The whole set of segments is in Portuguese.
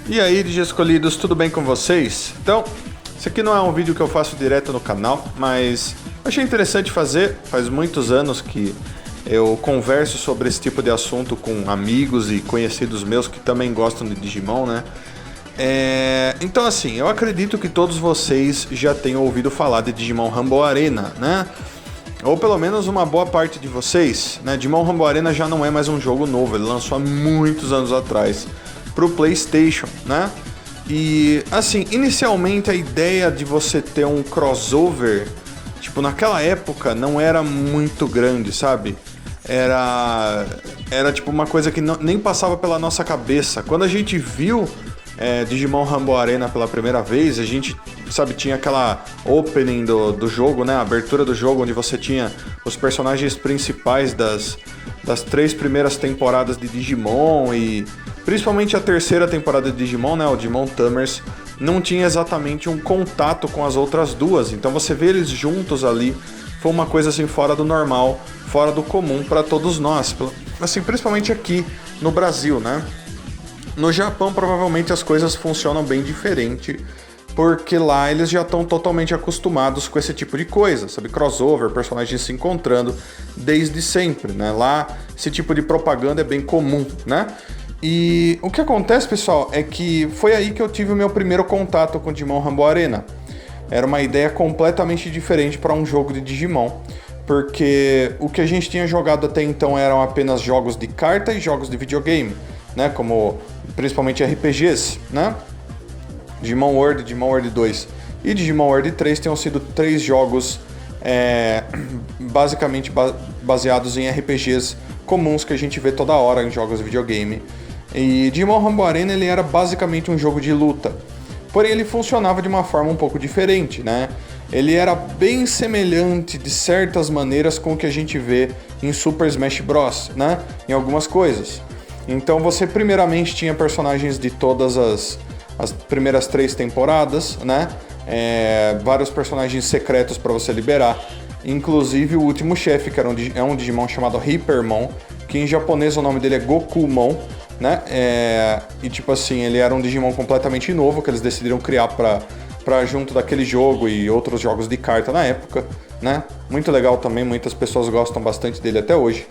E aí, DJ escolhidos, tudo bem com vocês? Então, esse aqui não é um vídeo que eu faço direto no canal, mas achei interessante fazer. Faz muitos anos que eu converso sobre esse tipo de assunto com amigos e conhecidos meus que também gostam de Digimon, né? Então assim, eu acredito que todos vocês já tenham ouvido falar de Digimon Rumble Arena, né? Ou pelo menos uma boa parte de vocês, né? Digimon Rumble Arena já não é mais um jogo novo, ele lançou há muitos anos atrás pro PlayStation, né? E assim, inicialmente a ideia de você ter um crossover, tipo, naquela época não era muito grande, sabe? Era tipo uma coisa que nem passava pela nossa cabeça. Quando a gente viu Digimon Rumble Arena pela primeira vez, a gente, sabe, tinha aquela opening do jogo, né? A abertura do jogo, onde você tinha os personagens principais das 3 primeiras temporadas de Digimon e principalmente a terceira temporada de Digimon, né? O Digimon Tamers não tinha exatamente um contato com as outras duas, então você vê eles juntos ali foi uma coisa assim fora do normal, fora do comum para todos nós, assim, principalmente aqui no Brasil, né? No Japão, provavelmente as coisas funcionam bem diferente, porque lá eles já estão totalmente acostumados com esse tipo de coisa, sabe? Crossover, personagens se encontrando desde sempre, né? Lá, esse tipo de propaganda é bem comum, né? E o que acontece, pessoal, é que foi aí que eu tive o meu primeiro contato com Digimon Rumble Arena. Era uma ideia completamente diferente para um jogo de Digimon, porque o que a gente tinha jogado até então eram apenas jogos de carta e jogos de videogame, né? Como principalmente RPGs, né? Digimon World, Digimon World 2 e Digimon World 3 tinham sido 3 jogos basicamente baseados em RPGs comuns que a gente vê toda hora em jogos de videogame. E Digimon Rumble Arena ele era basicamente um jogo de luta, porém ele funcionava de uma forma um pouco diferente, né? Ele era bem semelhante de certas maneiras com o que a gente vê em Super Smash Bros, né? Em algumas coisas. Então você primeiramente tinha personagens de todas as primeiras 3 temporadas, né? Vários personagens secretos para você liberar. Inclusive o último chefe, que é um Digimon chamado Hypermon, que em japonês o nome dele é Gokumon, né? E tipo assim, ele era um Digimon completamente novo que eles decidiram criar para junto daquele jogo e outros jogos de carta na época, né? Muito legal também, muitas pessoas gostam bastante dele até hoje.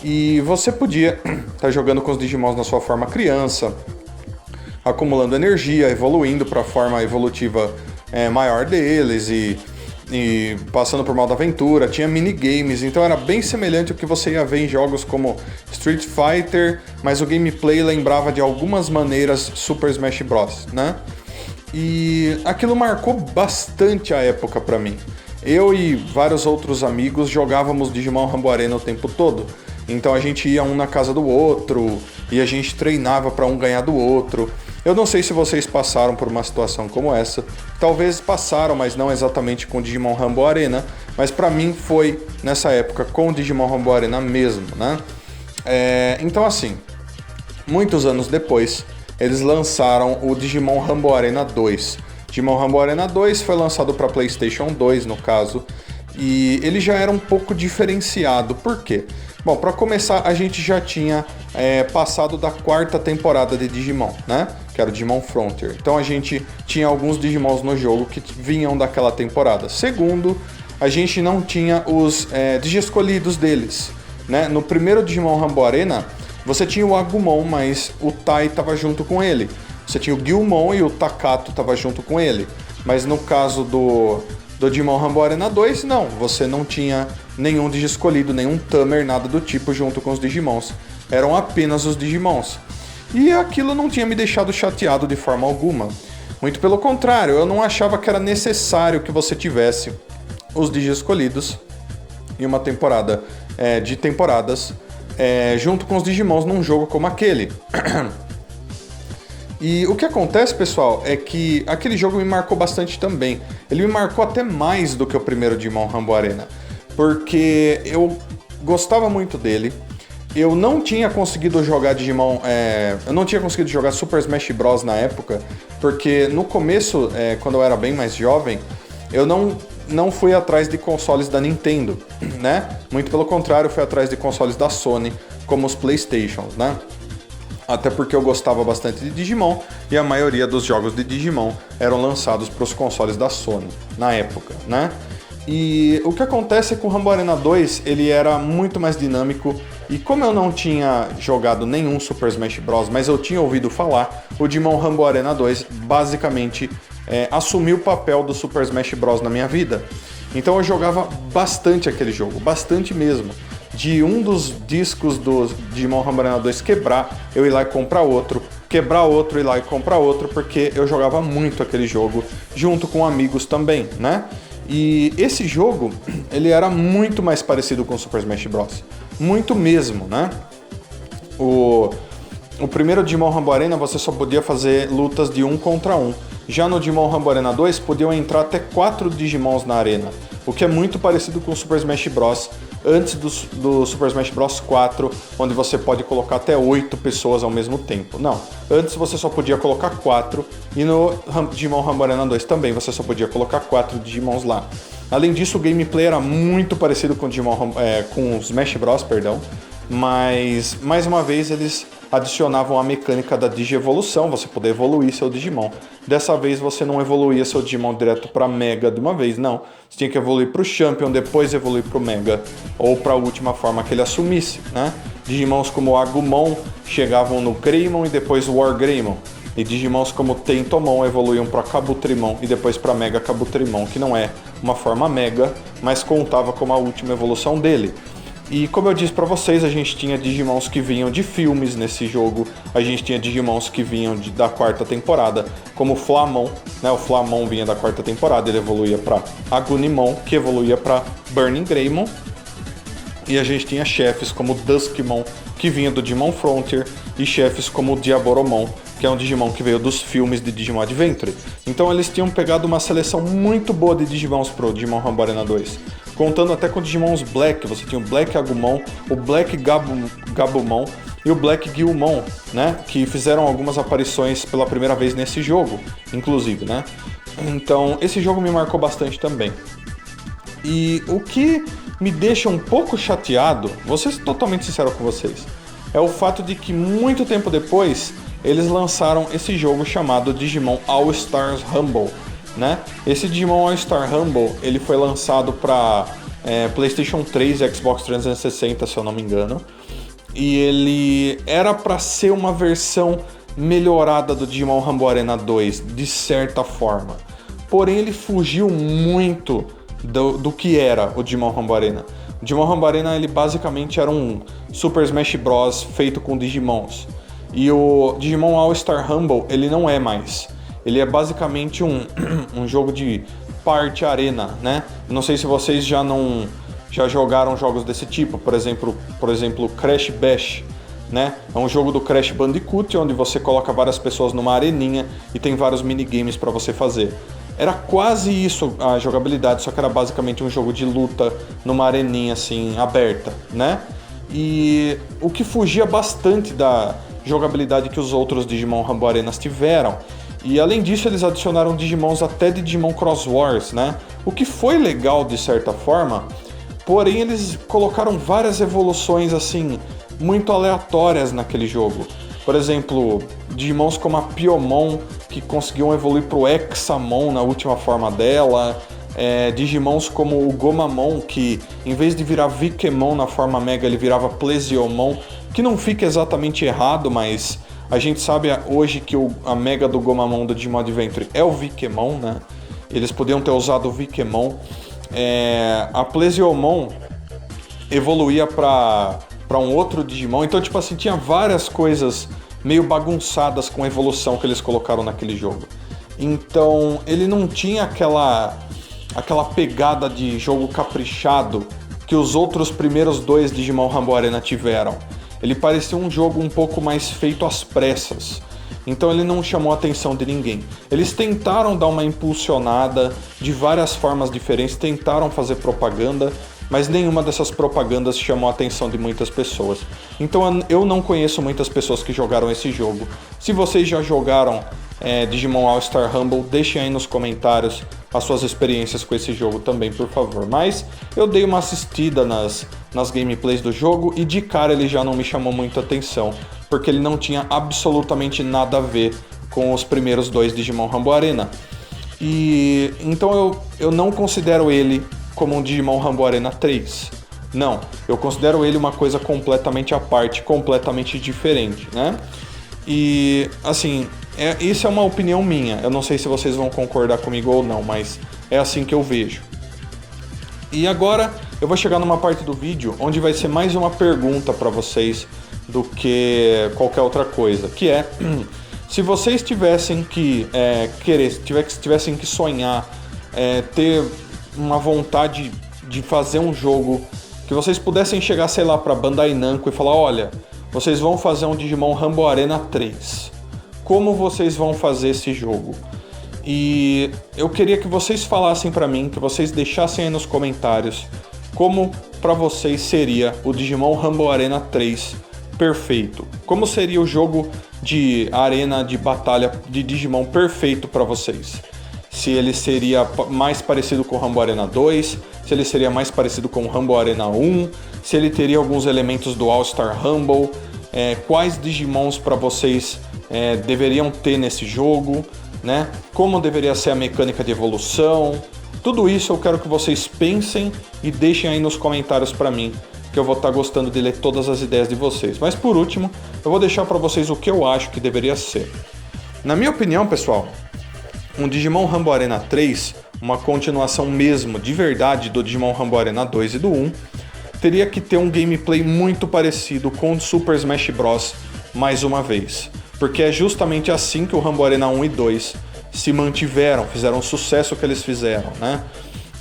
E você podia estar jogando com os Digimons na sua forma criança, acumulando energia, evoluindo para a forma evolutiva maior deles e passando por modo aventura, tinha minigames, então era bem semelhante ao que você ia ver em jogos como Street Fighter, mas o gameplay lembrava de algumas maneiras Super Smash Bros, né? E aquilo marcou bastante a época pra mim. Eu e vários outros amigos jogávamos Digimon Rumble Arena o tempo todo. Então a gente ia um na casa do outro e a gente treinava pra um ganhar do outro. Eu não sei se vocês passaram por uma situação como essa. Talvez passaram, mas não exatamente com Digimon Rumble Arena. Mas pra mim foi nessa época com Digimon Rumble Arena mesmo, né? Então assim, muitos anos depois, eles lançaram o Digimon Rumble Arena 2. Digimon Rumble Arena 2 foi lançado para PlayStation 2, no caso, e ele já era um pouco diferenciado. Por quê? Bom, para começar, a gente já tinha passado da 4ª temporada de Digimon, né? Que era o Digimon Frontier. Então a gente tinha alguns Digimons no jogo que vinham daquela temporada. Segundo, a gente não tinha os Digi-escolhidos deles, né? No primeiro Digimon Rumble Arena, você tinha o Agumon, mas o Tai estava junto com ele. Você tinha o Gyumon e o Takato estava junto com ele. Mas no caso do Digimon Rumble Arena 2, não. Você não tinha nenhum Digi-escolhido, nenhum Tamer, nada do tipo junto com os Digimons. Eram apenas os Digimons. E aquilo não tinha me deixado chateado de forma alguma. Muito pelo contrário, eu não achava que era necessário que você tivesse os Digi-escolhidos em uma temporada de temporadas junto com os Digimons num jogo como aquele. E o que acontece, pessoal, é que aquele jogo me marcou bastante também. Ele me marcou até mais do que o primeiro Digimon Rumble Arena, porque eu gostava muito dele. Eu não tinha conseguido jogar Digimon... eu não tinha conseguido jogar Super Smash Bros. Na época, porque no começo, quando eu era bem mais jovem, eu não fui atrás de consoles da Nintendo, né? Muito pelo contrário, fui atrás de consoles da Sony, como os PlayStations, né? até porque eu gostava bastante de Digimon e a maioria dos jogos de Digimon eram lançados para os consoles da Sony na época, né? E o que acontece é que o Rumble Arena 2 ele era muito mais dinâmico e como eu não tinha jogado nenhum Super Smash Bros, mas eu tinha ouvido falar, o Digimon Rumble Arena 2 basicamente assumiu o papel do Super Smash Bros na minha vida. Então eu jogava bastante aquele jogo, bastante mesmo. De um dos discos do Digimon Rumble Arena 2 quebrar, eu ir lá e comprar outro, quebrar outro, ir lá e comprar outro, porque eu jogava muito aquele jogo, junto com amigos também, né? E esse jogo, ele era muito mais parecido com o Super Smash Bros. Muito mesmo, né? O primeiro Digimon Rumble Arena você só podia fazer lutas de 1 contra 1. Já no Digimon Rumble Arena 2 podiam entrar até 4 Digimons na arena, o que é muito parecido com o Super Smash Bros. Antes do Super Smash Bros 4, onde você pode colocar até 8 pessoas ao mesmo tempo. Não, antes você só podia colocar 4, e no Digimon Rumble Arena 2 também você só podia colocar 4 Digimons lá. Além disso, o gameplay era muito parecido com o Smash Bros, perdão, mas mais uma vez eles adicionavam a mecânica da Digievolução, você poder evoluir seu Digimon. Dessa vez você não evoluía seu Digimon direto para Mega de uma vez, não. Você tinha que evoluir para o Champion, depois evoluir para o Mega, ou para a última forma que ele assumisse, né? Digimons como Agumon chegavam no Greymon e depois War Greymon. E Digimons como Tentomon evoluíam para Kabutrimon e depois para Mega Kabutrimon, que não é uma forma Mega, mas contava como a última evolução dele. E como eu disse pra vocês, a gente tinha Digimons que vinham de filmes nesse jogo, a gente tinha Digimons que vinham da quarta temporada, como o Flamon, né? O Flamon vinha da quarta temporada, ele evoluía pra Agunimon, que evoluía pra Burning Greymon, e a gente tinha chefes como Duskmon, que vinha do Digimon Frontier, e chefes como o Diaboromon, que é um Digimon que veio dos filmes de Digimon Adventure. Então eles tinham pegado uma seleção muito boa de Digimons pro Digimon Rumble Arena 2. Contando até com Digimons Black, você tinha o Black Agumon, o Black Gabumon e o Black Gilmon, né? Que fizeram algumas aparições pela primeira vez nesse jogo, inclusive, né? Então esse jogo me marcou bastante também. E o que me deixa um pouco chateado, vou ser totalmente sincero com vocês, é o fato de que muito tempo depois eles lançaram esse jogo chamado Digimon All Stars Rumble, né? Esse Digimon All Star Rumble ele foi lançado para PlayStation 3 e Xbox 360, se eu não me engano, e ele era para ser uma versão melhorada do Digimon Rumble Arena 2, de certa forma. Porém, ele fugiu muito do que era o Digimon Rumble Arena. O Digimon Rumble Arena ele basicamente era um Super Smash Bros feito com Digimons. E o Digimon All Star Rumble ele não é mais. Ele é basicamente um jogo de parte arena, né? Não sei se vocês já jogaram jogos desse tipo, por exemplo, Crash Bash, né? É um jogo do Crash Bandicoot, onde você coloca várias pessoas numa areninha e tem vários minigames para você fazer. Era quase isso a jogabilidade, só que era basicamente um jogo de luta numa areninha assim, aberta, né? E o que fugia bastante da jogabilidade que os outros Digimon Rumble Arenas tiveram. E além disso eles adicionaram Digimons até de Digimon Cross Wars, né? O que foi legal de certa forma, porém eles colocaram várias evoluções assim, muito aleatórias naquele jogo. Por exemplo, Digimons como a Piomon, que conseguiam evoluir pro Hexamon na última forma dela. Digimons como o Gomamon, que em vez de virar Vikemon na forma Mega, ele virava Plesiomon, que não fica exatamente errado, mas a gente sabe hoje que a Mega do Gomamon do Digimon Adventure é o Vikemon, né? Eles podiam ter usado o Vikemon. A Plesiomon evoluía para um outro Digimon, então tipo assim, tinha várias coisas meio bagunçadas com a evolução que eles colocaram naquele jogo. Então ele não tinha aquela pegada de jogo caprichado que os outros primeiros dois Digimon Rumble Arena tiveram. Ele parecia um jogo um pouco mais feito às pressas. Então ele não chamou a atenção de ninguém. Eles tentaram dar uma impulsionada de várias formas diferentes, tentaram fazer propaganda, mas nenhuma dessas propagandas chamou a atenção de muitas pessoas. Então eu não conheço muitas pessoas que jogaram esse jogo. Se vocês já jogaram Digimon All Star Rumble, deixem aí nos comentários as suas experiências com esse jogo também, por favor. Mas eu dei uma assistida nas gameplays do jogo e de cara ele já não me chamou muito a atenção, porque ele não tinha absolutamente nada a ver com os primeiros 2 Digimon Rumble Arena. E então eu não considero ele como um Digimon Rumble Arena 3. Não, eu considero ele uma coisa completamente à parte, completamente diferente, né? E, assim, isso é uma opinião minha. Eu não sei se vocês vão concordar comigo ou não, mas é assim que eu vejo. E agora eu vou chegar numa parte do vídeo onde vai ser mais uma pergunta para vocês do que qualquer outra coisa, que é se vocês tivessem que tivessem que sonhar, ter uma vontade de fazer um jogo, que vocês pudessem chegar, sei lá, para Bandai Namco e falar, olha, vocês vão fazer um Digimon Rumble Arena 3. Como vocês vão fazer esse jogo? E eu queria que vocês falassem para mim, que vocês deixassem aí nos comentários como para vocês seria o Digimon Rumble Arena 3 perfeito. Como seria o jogo de arena de batalha de Digimon perfeito para vocês? Se ele seria mais parecido com o Rumble Arena 2, se ele seria mais parecido com o Rumble Arena 1, se ele teria alguns elementos do All Star Rumble, quais Digimons para vocês deveriam ter nesse jogo, né? Como deveria ser a mecânica de evolução. Tudo isso eu quero que vocês pensem e deixem aí nos comentários para mim, que eu vou estar gostando de ler todas as ideias de vocês. Mas por último, eu vou deixar para vocês o que eu acho que deveria ser. Na minha opinião, pessoal, um Digimon Rumble Arena 3, uma continuação mesmo, de verdade, do Digimon Rumble Arena 2 e do 1, teria que ter um gameplay muito parecido com o Super Smash Bros. Mais uma vez. Porque é justamente assim que o Rumble Arena 1 e 2 se mantiveram, fizeram o sucesso que eles fizeram, né?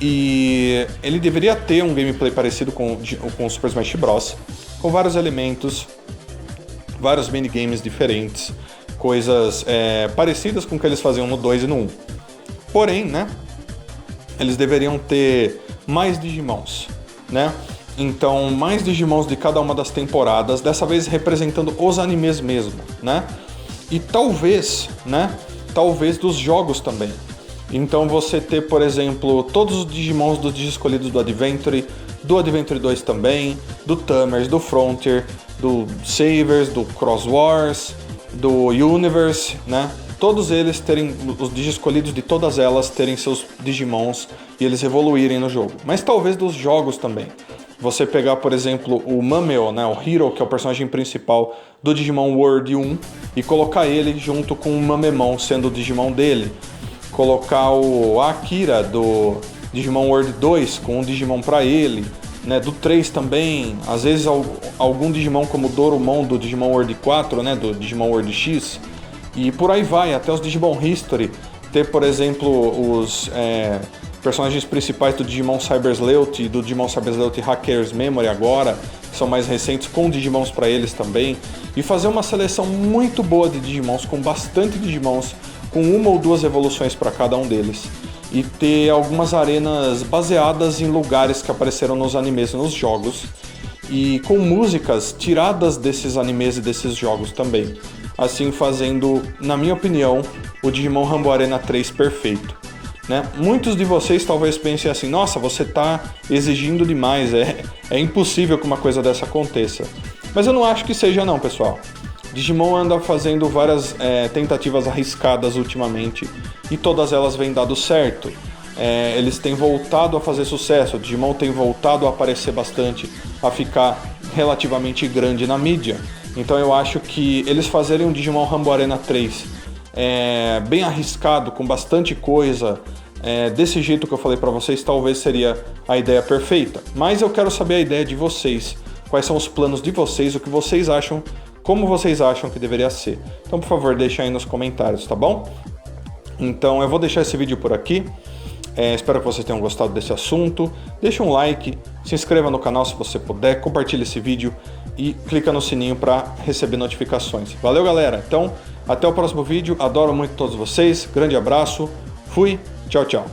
E ele deveria ter um gameplay parecido com o Super Smash Bros. Com vários elementos, vários minigames diferentes, coisas parecidas com o que eles faziam no 2 e no 1. Porém, né? Eles deveriam ter mais Digimons, né? Então, mais Digimons de cada uma das temporadas, dessa vez representando os animes mesmo, né? E talvez, né? Talvez dos jogos também. Então você ter, por exemplo, todos os Digimons dos Escolhidos do Adventure 2 também, do Tamers, do Frontier, do Savers, do Cross Wars, do Universe, né? Todos eles terem, os Escolhidos de todas elas terem seus Digimons e eles evoluírem no jogo. Mas talvez dos jogos também. Você pegar, por exemplo, o Mameo, né, o Hero, que é o personagem principal do Digimon World 1, e colocar ele junto com o Mamemon sendo o Digimon dele. Colocar o Akira do Digimon World 2 com um Digimon pra ele, né, do 3 também, às vezes algum Digimon como o Dorumon do Digimon World 4, né, do Digimon World X, e por aí vai, até os Digimon History, ter, por exemplo, os personagens principais do Digimon Cyber Sleuth e do Digimon Cyber Sleuth Hacker's Memory agora, que são mais recentes, com Digimons para eles também, e fazer uma seleção muito boa de Digimons, com bastante Digimons, com uma ou duas evoluções para cada um deles, e ter algumas arenas baseadas em lugares que apareceram nos animes e nos jogos, e com músicas tiradas desses animes e desses jogos também, assim fazendo, na minha opinião, o Digimon Rumble Arena 3 perfeito. Né? Muitos de vocês talvez pensem assim, nossa, você está exigindo demais, é impossível que uma coisa dessa aconteça. Mas eu não acho que seja não, pessoal. Digimon anda fazendo várias tentativas arriscadas ultimamente e todas elas vêm dado certo. Eles têm voltado a fazer sucesso, o Digimon tem voltado a aparecer bastante, a ficar relativamente grande na mídia. Então eu acho que eles fazerem um Digimon Rumble Arena 3 bem arriscado, com bastante coisa, desse jeito que eu falei pra vocês, talvez seria a ideia perfeita. Mas eu quero saber a ideia de vocês, quais são os planos de vocês, o que vocês acham, como vocês acham que deveria ser. Então, por favor, deixa aí nos comentários, tá bom? Então, eu vou deixar esse vídeo por aqui. Espero que vocês tenham gostado desse assunto. Deixa um like, se inscreva no canal se você puder, compartilhe esse vídeo e clica no sininho para receber notificações. Valeu, galera! Então, até o próximo vídeo. Adoro muito todos vocês. Grande abraço. Fui. Tchau, tchau.